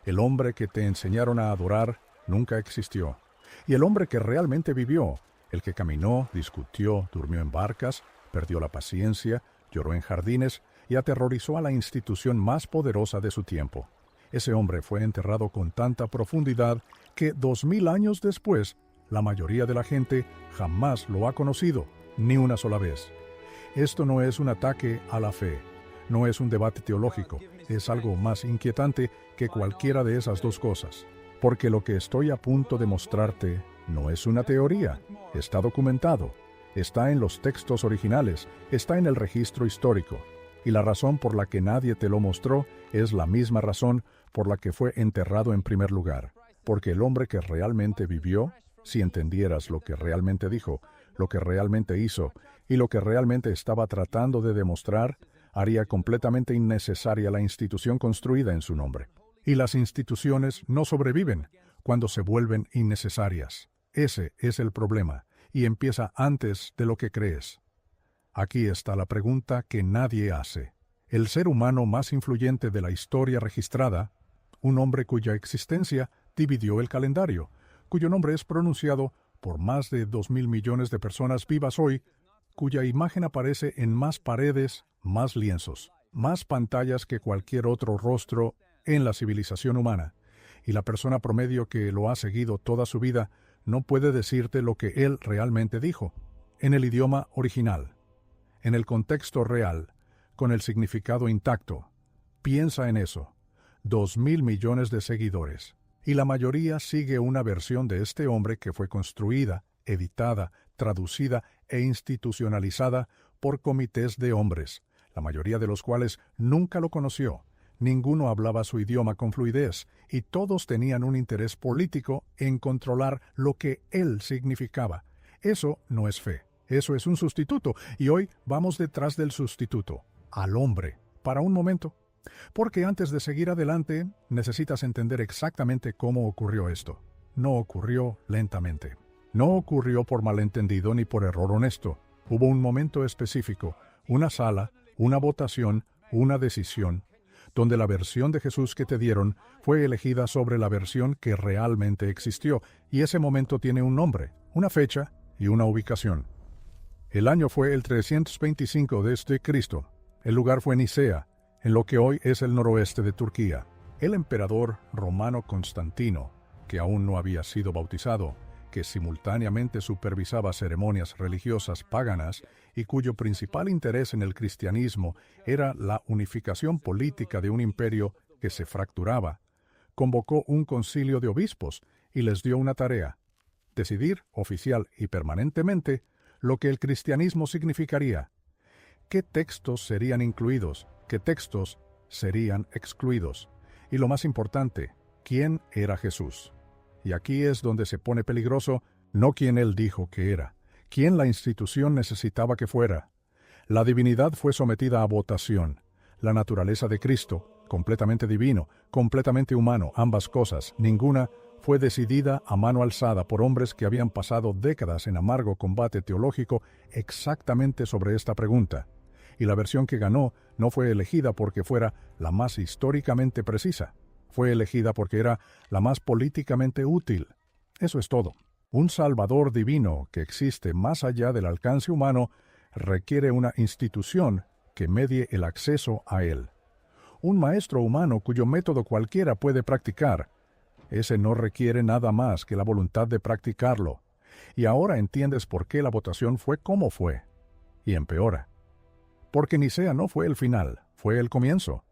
El hombre que te enseñaron a adorar nunca existió. Y el hombre que realmente vivió, el que caminó, discutió, durmió en barcas, perdió la paciencia, lloró en jardines y aterrorizó a la institución más poderosa de su tiempo. Ese hombre fue enterrado con tanta profundidad que 2000 años después, la mayoría de la gente jamás lo ha conocido, ni una sola vez. Esto no es un ataque a la fe, no es un debate teológico, es algo más inquietante que cualquiera de esas dos cosas, porque lo que estoy a punto de mostrarte no es una teoría, está documentado, está en los textos originales, está en el registro histórico, y la razón por la que nadie te lo mostró es la misma razón por la que fue enterrado en primer lugar, porque el hombre que realmente vivió, si entendieras lo que realmente dijo, lo que realmente hizo y lo que realmente estaba tratando de demostrar, haría completamente innecesaria la institución construida en su nombre. Y las instituciones no sobreviven cuando se vuelven innecesarias. Ese es el problema, y empieza antes de lo que crees. Aquí está la pregunta que nadie hace. El ser humano más influyente de la historia registrada, un hombre cuya existencia dividió el calendario, cuyo nombre es pronunciado por más de 2.000 millones de personas vivas hoy, cuya imagen aparece en más paredes, más lienzos, más pantallas que cualquier otro rostro en la civilización humana, y la persona promedio que lo ha seguido toda su vida no puede decirte lo que él realmente dijo, en el idioma original, en el contexto real, con el significado intacto. Piensa en eso. 2.000 millones de seguidores. Y la mayoría sigue una versión de este hombre que fue construida, editada, traducida e institucionalizada por comités de hombres, la mayoría de los cuales nunca lo conoció. Ninguno hablaba su idioma con fluidez, y todos tenían un interés político en controlar lo que él significaba. Eso no es fe, eso es un sustituto, y hoy vamos detrás del sustituto, al hombre, para un momento. Porque antes de seguir adelante, necesitas entender exactamente cómo ocurrió esto. No ocurrió lentamente. No ocurrió por malentendido ni por error honesto. Hubo un momento específico, una sala, una votación, una decisión, donde la versión de Jesús que te dieron fue elegida sobre la versión que realmente existió, y ese momento tiene un nombre, una fecha y una ubicación. El año fue el 325 desde Cristo. El lugar fue Nicea, en lo que hoy es el noroeste de Turquía. El emperador romano Constantino, que aún no había sido bautizado, que simultáneamente supervisaba ceremonias religiosas paganas y cuyo principal interés en el cristianismo era la unificación política de un imperio que se fracturaba, convocó un concilio de obispos y les dio una tarea: decidir oficial y permanentemente lo que el cristianismo significaría. ¿Qué textos serían incluidos? ¿Qué textos serían excluidos? Y lo más importante, ¿quién era Jesús? Y aquí es donde se pone peligroso, no quién él dijo que era, quién la institución necesitaba que fuera. La divinidad fue sometida a votación. La naturaleza de Cristo, completamente divino, completamente humano, ambas cosas, ninguna, fue decidida a mano alzada por hombres que habían pasado décadas en amargo combate teológico exactamente sobre esta pregunta. Y la versión que ganó no fue elegida porque fuera la más históricamente precisa. Fue elegida porque era la más políticamente útil. Eso es todo. Un Salvador divino que existe más allá del alcance humano requiere una institución que medie el acceso a él. Un maestro humano cuyo método cualquiera puede practicar. Ese no requiere nada más que la voluntad de practicarlo. Y ahora entiendes por qué la votación fue como fue. Y empeora. Porque Nicea no fue el final, fue el comienzo.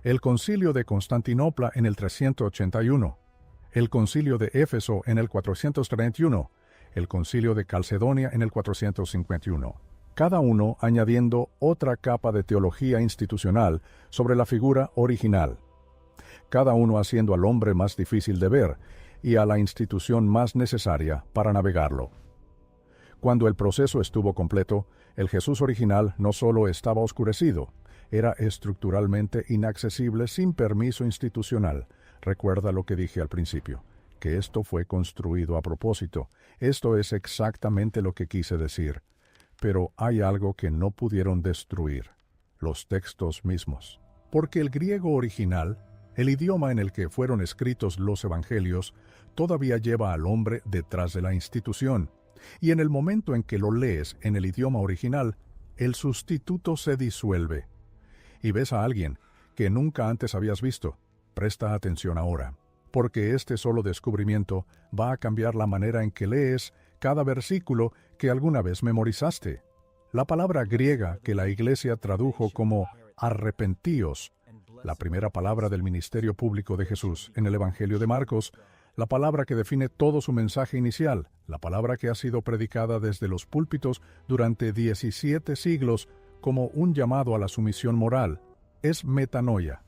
El concilio de Constantinopla en el 381, el concilio de Éfeso en el 431, el concilio de Calcedonia en el 451, cada uno añadiendo otra capa de teología institucional sobre la figura original, cada uno haciendo al hombre más difícil de ver y a la institución más necesaria para navegarlo. Cuando el proceso estuvo completo, el Jesús original no solo estaba oscurecido, era estructuralmente inaccesible sin permiso institucional. Recuerda lo que dije al principio, que esto fue construido a propósito. Esto es exactamente lo que quise decir. Pero hay algo que no pudieron destruir: los textos mismos. Porque el griego original, El idioma en el que fueron escritos los evangelios todavía lleva al hombre detrás de la institución, y en el momento en que lo lees en el idioma original, el sustituto se disuelve. Y ves a alguien que nunca antes habías visto. Presta atención ahora, porque este solo descubrimiento va a cambiar la manera en que lees cada versículo que alguna vez memorizaste. La palabra griega que la Iglesia tradujo como arrepentíos, la primera palabra del ministerio público de Jesús en el Evangelio de Marcos, la palabra que define todo su mensaje inicial, la palabra que ha sido predicada desde los púlpitos durante 17 siglos como un llamado a la sumisión moral, es metanoia.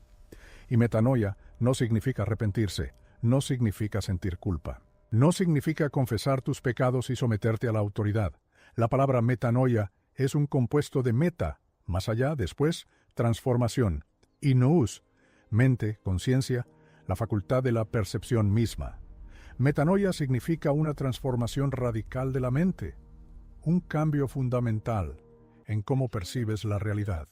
Y metanoia no significa arrepentirse, no significa sentir culpa. No significa confesar tus pecados y someterte a la autoridad. La palabra metanoia es un compuesto de meta, más allá, después, transformación, y nous, mente, conciencia, la facultad de la percepción misma. Metanoia significa una transformación radical de la mente, un cambio fundamental en cómo percibes la realidad.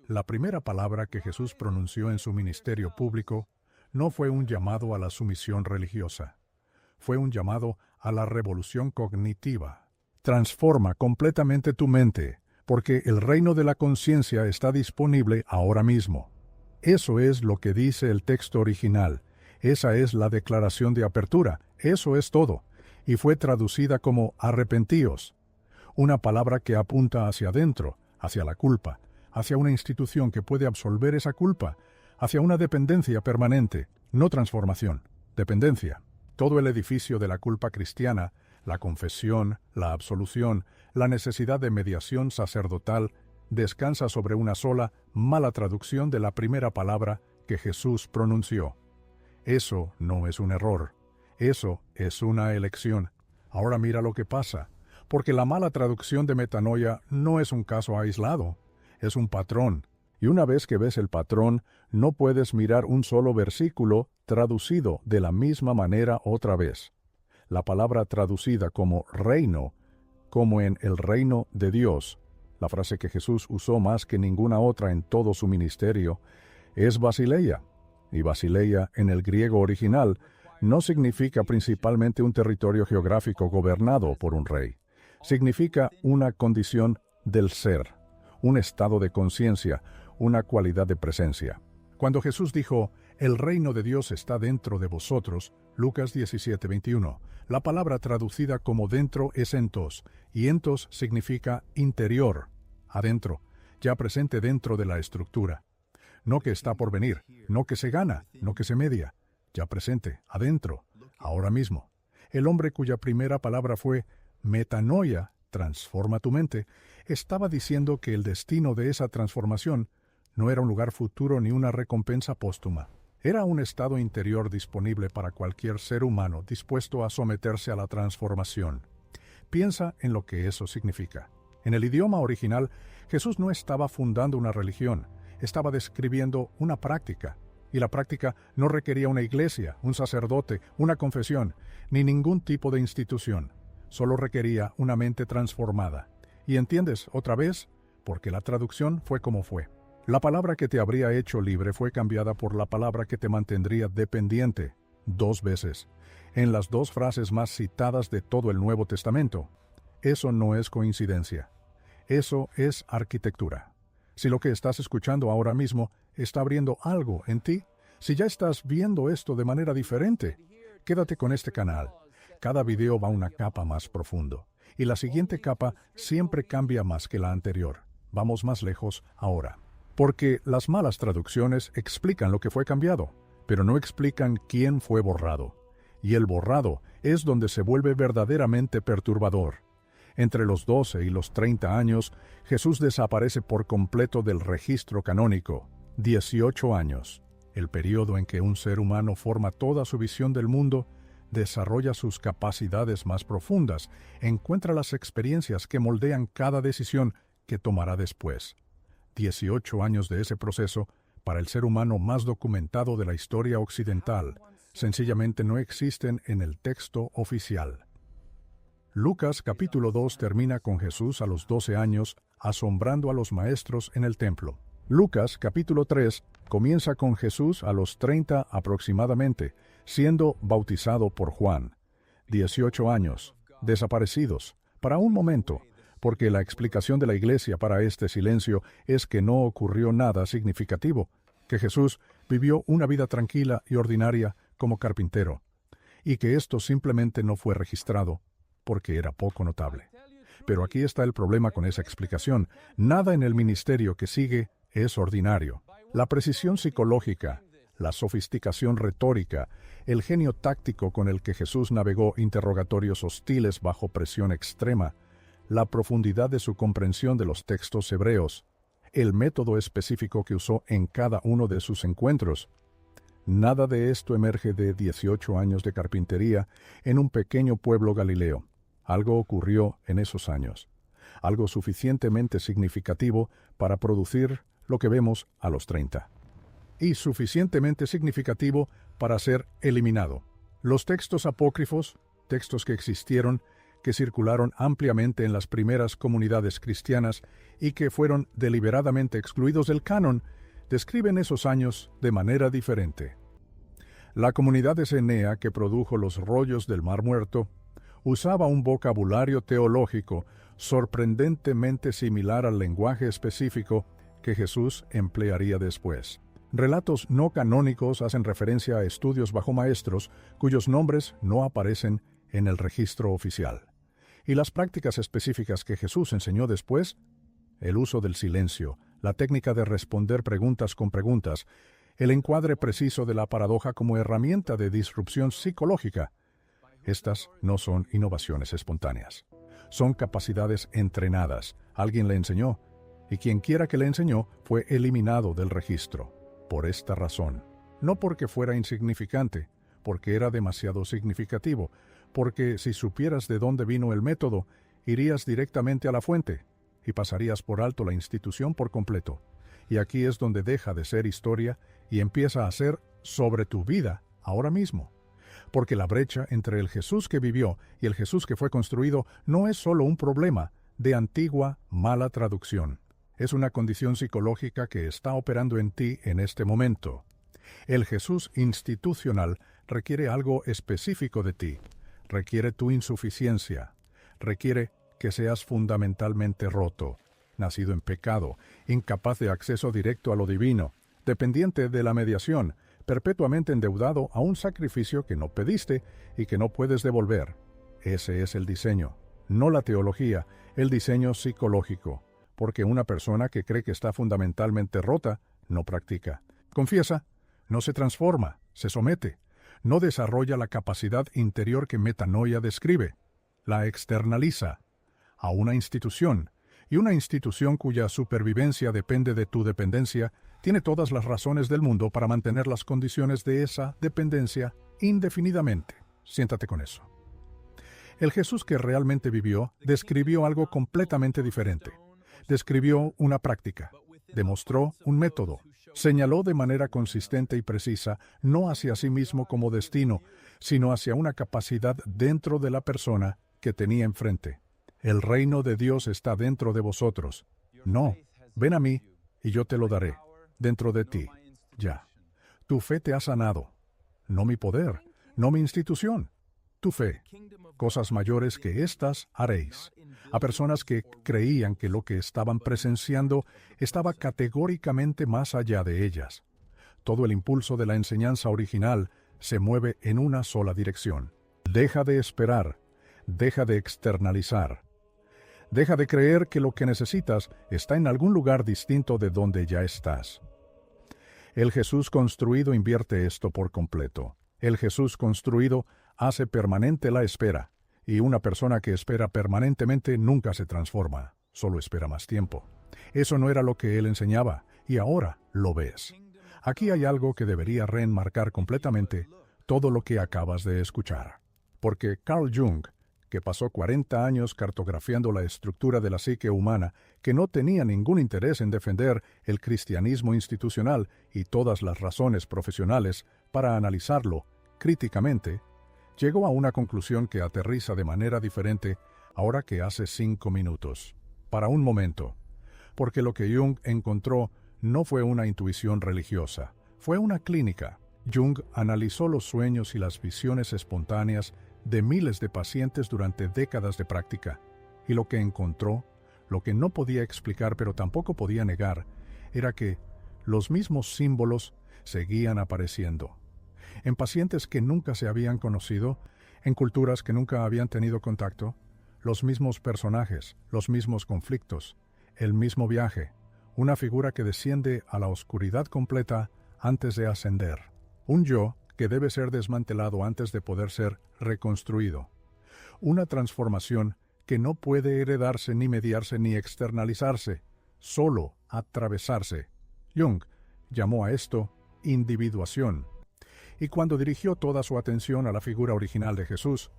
La primera palabra que Jesús pronunció en su ministerio público no fue un llamado a la sumisión religiosa, fue un llamado a la revolución cognitiva. Transforma completamente tu mente, porque el reino de la conciencia está disponible ahora mismo. Eso es lo que dice el texto original. Esa es la declaración de apertura. Eso es todo. Y fue traducida como arrepentíos. Una palabra que apunta hacia adentro, hacia la culpa, hacia una institución que puede absolver esa culpa, hacia una dependencia permanente, no transformación, dependencia. Todo el edificio de la culpa cristiana, la confesión, la absolución, la necesidad de mediación sacerdotal, descansa sobre una sola, mala traducción de la primera palabra que Jesús pronunció. Eso no es un error. Eso es una elección. Ahora mira lo que pasa, porque la mala traducción de metanoia no es un caso aislado, es un patrón. Y una vez que ves el patrón, no puedes mirar un solo versículo traducido de la misma manera otra vez. La palabra traducida como reino, como en el reino de Dios, la frase que Jesús usó más que ninguna otra en todo su ministerio, es basileia. Y basileia en el griego original no significa principalmente un territorio geográfico gobernado por un rey. Significa una condición del ser, un estado de conciencia, una cualidad de presencia. Cuando Jesús dijo, «El reino de Dios está dentro de vosotros», Lucas 17:21, la palabra traducida como dentro es entos, y entos significa interior, adentro, ya presente dentro de la estructura. No que está por venir, no que se gana, no que se media, ya presente, adentro, ahora mismo. El hombre cuya primera palabra fue metanoia, transforma tu mente, estaba diciendo que el destino de esa transformación no era un lugar futuro ni una recompensa póstuma. Era un estado interior disponible para cualquier ser humano dispuesto a someterse a la transformación. Piensa en lo que eso significa. En el idioma original, Jesús no estaba fundando una religión, estaba describiendo una práctica. Y la práctica no requería una iglesia, un sacerdote, una confesión, ni ningún tipo de institución. Solo requería una mente transformada. ¿Y entiendes, otra vez? Porque la traducción fue como fue. La palabra que te habría hecho libre fue cambiada por la palabra que te mantendría dependiente, 2 veces, en las 2 frases más citadas de todo el Nuevo Testamento. Eso no es coincidencia. Eso es arquitectura. Si lo que estás escuchando ahora mismo está abriendo algo en ti, si ya estás viendo esto de manera diferente, quédate con este canal. Cada video va una capa más profundo, y la siguiente capa siempre cambia más que la anterior. Vamos más lejos ahora. Porque las malas traducciones explican lo que fue cambiado, pero no explican quién fue borrado. Y el borrado es donde se vuelve verdaderamente perturbador. Entre los 12 y los 30 años, Jesús desaparece por completo del registro canónico. 18 años, el periodo en que un ser humano forma toda su visión del mundo, desarrolla sus capacidades más profundas, encuentra las experiencias que moldean cada decisión que tomará después. 18 años de ese proceso, para el ser humano más documentado de la historia occidental, sencillamente no existen en el texto oficial. Lucas capítulo 2 termina con Jesús a los 12 años asombrando a los maestros en el templo. Lucas capítulo 3 Comienza con Jesús a los 30 aproximadamente, siendo bautizado por Juan. 18 años, desaparecidos, para un momento, porque la explicación de la Iglesia para este silencio es que no ocurrió nada significativo, que Jesús vivió una vida tranquila y ordinaria como carpintero, y que esto simplemente no fue registrado, porque era poco notable. Pero aquí está el problema con esa explicación. Nada en el ministerio que sigue es ordinario. La precisión psicológica, la sofisticación retórica, el genio táctico con el que Jesús navegó interrogatorios hostiles bajo presión extrema, la profundidad de su comprensión de los textos hebreos, el método específico que usó en cada uno de sus encuentros. Nada de esto emerge de 18 años de carpintería en un pequeño pueblo galileo. Algo ocurrió en esos años, algo suficientemente significativo para producir lo que vemos a los 30, y suficientemente significativo para ser eliminado. Los textos apócrifos, textos que existieron, que circularon ampliamente en las primeras comunidades cristianas y que fueron deliberadamente excluidos del canon, describen esos años de manera diferente. La comunidad esenea que produjo los rollos del Mar Muerto usaba un vocabulario teológico sorprendentemente similar al lenguaje específico que Jesús emplearía después. Relatos no canónicos hacen referencia a estudios bajo maestros cuyos nombres no aparecen en el registro oficial. Y las prácticas específicas que Jesús enseñó después, el uso del silencio, la técnica de responder preguntas con preguntas, el encuadre preciso de la paradoja como herramienta de disrupción psicológica, estas no son innovaciones espontáneas. Son capacidades entrenadas. Alguien le enseñó, y quien quiera que le enseñó fue eliminado del registro. Por esta razón. No porque fuera insignificante, porque era demasiado significativo, porque si supieras de dónde vino el método, irías directamente a la fuente, y pasarías por alto la institución por completo. Y aquí es donde deja de ser historia y empieza a ser sobre tu vida ahora mismo. Porque la brecha entre el Jesús que vivió y el Jesús que fue construido no es solo un problema de antigua, mala traducción. Es una condición psicológica que está operando en ti en este momento. El Jesús institucional requiere algo específico de ti. Requiere tu insuficiencia. Requiere que seas fundamentalmente roto, nacido en pecado, incapaz de acceso directo a lo divino, dependiente de la mediación, perpetuamente endeudado a un sacrificio que no pediste y que no puedes devolver. Ese es el diseño, no la teología, el diseño psicológico, porque una persona que cree que está fundamentalmente rota, no practica. Confiesa, no se transforma, se somete, no desarrolla la capacidad interior que Metanoia describe, la externaliza a una institución, y una institución cuya supervivencia depende de tu dependencia, tiene todas las razones del mundo para mantener las condiciones de esa dependencia indefinidamente. Siéntate con eso. El Jesús que realmente vivió describió algo completamente diferente. Describió una práctica, demostró un método, señaló de manera consistente y precisa, no hacia sí mismo como destino, sino hacia una capacidad dentro de la persona que tenía enfrente. El reino de Dios está dentro de vosotros. No, ven a mí y yo te lo daré. Dentro de ti, ya. Tu fe te ha sanado. No mi poder, no mi institución. Tu fe. Cosas mayores que estas haréis. A personas que creían que lo que estaban presenciando estaba categóricamente más allá de ellas. Todo el impulso de la enseñanza original se mueve en una sola dirección. Deja de esperar. Deja de externalizar. Deja de creer que lo que necesitas está en algún lugar distinto de donde ya estás. El Jesús construido invierte esto por completo. El Jesús construido hace permanente la espera, y una persona que espera permanentemente nunca se transforma, solo espera más tiempo. Eso no era lo que él enseñaba, y ahora lo ves. Aquí hay algo que debería reenmarcar completamente todo lo que acabas de escuchar. Porque Carl Jung, que pasó 40 años cartografiando la estructura de la psique humana, que no tenía ningún interés en defender el cristianismo institucional y todas las razones profesionales para analizarlo críticamente, llegó a una conclusión que aterriza de manera diferente ahora que hace 5 minutos. Para un momento. Porque lo que Jung encontró no fue una intuición religiosa, fue una clínica. Jung analizó los sueños y las visiones espontáneas de miles de pacientes durante décadas de práctica, y lo que encontró, lo que no podía explicar pero tampoco podía negar, era que los mismos símbolos seguían apareciendo. En pacientes que nunca se habían conocido, en culturas que nunca habían tenido contacto, los mismos personajes, los mismos conflictos, el mismo viaje, una figura que desciende a la oscuridad completa antes de ascender. Un yo que debe ser desmantelado antes de poder ser reconstruido. Una transformación que no puede heredarse ni mediarse ni externalizarse, solo atravesarse. Jung llamó a esto individuación. Y cuando dirigió toda su atención a la figura original de Jesús,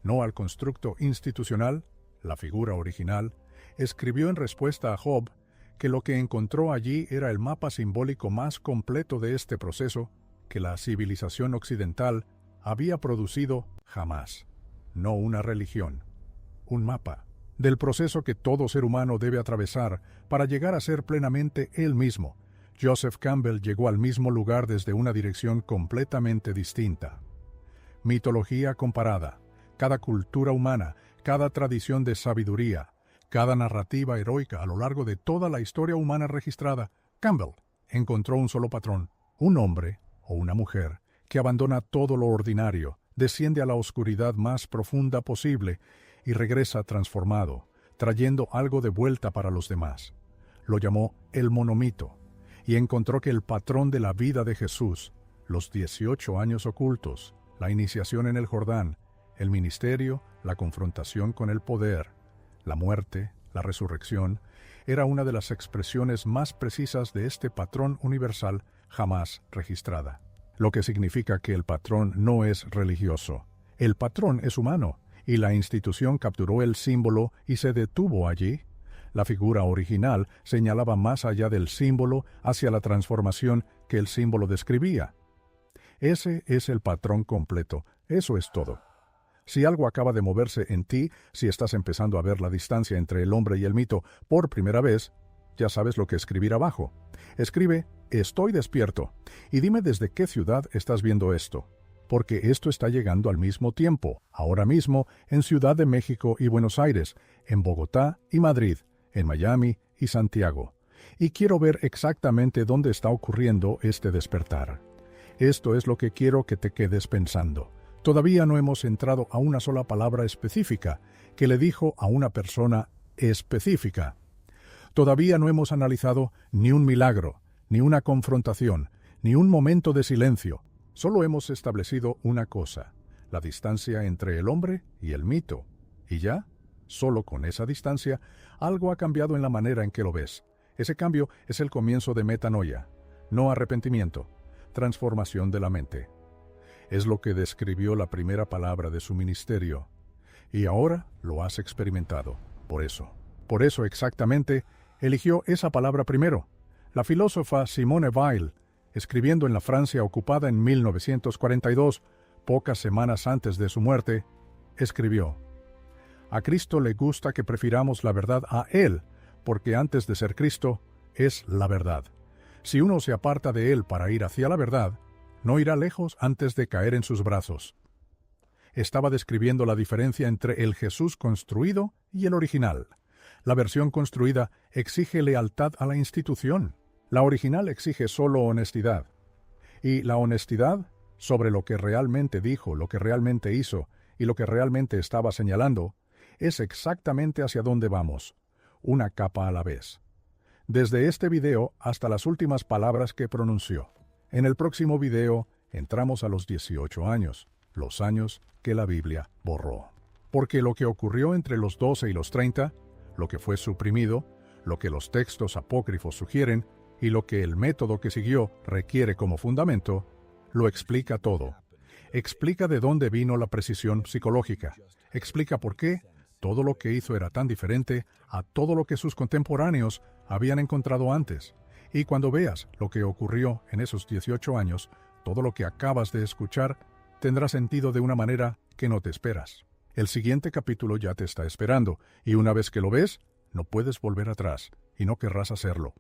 no al constructo institucional, la figura original, escribió en respuesta a Job que lo que encontró allí era el mapa simbólico más completo de este proceso que la civilización occidental había producido jamás. No una religión, un mapa del proceso que todo ser humano debe atravesar para llegar a ser plenamente él mismo. Joseph Campbell llegó al mismo lugar desde una dirección completamente distinta. Mitología comparada, cada cultura humana, cada tradición de sabiduría, cada narrativa heroica a lo largo de toda la historia humana registrada, Campbell encontró un solo patrón, un hombre o una mujer que abandona todo lo ordinario, desciende a la oscuridad más profunda posible y regresa transformado, trayendo algo de vuelta para los demás. Lo llamó el monomito, y encontró que el patrón de la vida de Jesús, los 18 años ocultos, la iniciación en el Jordán, el ministerio, la confrontación con el poder, la muerte, la resurrección, era una de las expresiones más precisas de este patrón universal jamás registrada. Lo que significa que el patrón no es religioso. El patrón es humano, y la institución capturó el símbolo y se detuvo allí. La figura original señalaba más allá del símbolo hacia la transformación que el símbolo describía. Ese es el patrón completo, eso es todo. Si algo acaba de moverse en ti, si estás empezando a ver la distancia entre el hombre y el mito por primera vez, ya sabes lo que escribir abajo. Escribe, estoy despierto, y dime desde qué ciudad estás viendo esto, porque esto está llegando al mismo tiempo, ahora mismo, en Ciudad de México y Buenos Aires, en Bogotá y Madrid, en Miami y Santiago, y quiero ver exactamente dónde está ocurriendo este despertar. Esto es lo que quiero que te quedes pensando. Todavía no hemos entrado a una sola palabra específica que le dijo a una persona específica. Todavía no hemos analizado ni un milagro, ni una confrontación, ni un momento de silencio. Solo hemos establecido una cosa, la distancia entre el hombre y el mito. ¿Y ya? Solo con esa distancia, algo ha cambiado en la manera en que lo ves. Ese cambio es el comienzo de metanoia, no arrepentimiento, transformación de la mente. Es lo que describió la primera palabra de su ministerio. Y ahora lo has experimentado. Por eso exactamente, eligió esa palabra primero. La filósofa Simone Weil, escribiendo en la Francia ocupada en 1942, pocas semanas antes de su muerte, escribió: a Cristo le gusta que prefiramos la verdad a Él, porque antes de ser Cristo, es la verdad. Si uno se aparta de Él para ir hacia la verdad, no irá lejos antes de caer en sus brazos. Estaba describiendo la diferencia entre el Jesús construido y el original. La versión construida exige lealtad a la institución. La original exige solo honestidad. Y la honestidad sobre lo que realmente dijo, lo que realmente hizo y lo que realmente estaba señalando, es exactamente hacia dónde vamos, una capa a la vez. Desde este video hasta las últimas palabras que pronunció. En el próximo video entramos a los 18 años, los años que la Biblia borró. Porque lo que ocurrió entre los 12 y los 30, lo que fue suprimido, lo que los textos apócrifos sugieren y lo que el método que siguió requiere como fundamento, lo explica todo. Explica de dónde vino la precisión psicológica. Explica por qué todo lo que hizo era tan diferente a todo lo que sus contemporáneos habían encontrado antes. Y cuando veas lo que ocurrió en esos 18 años, todo lo que acabas de escuchar tendrá sentido de una manera que no te esperas. El siguiente capítulo ya te está esperando, y una vez que lo ves, no puedes volver atrás, y no querrás hacerlo.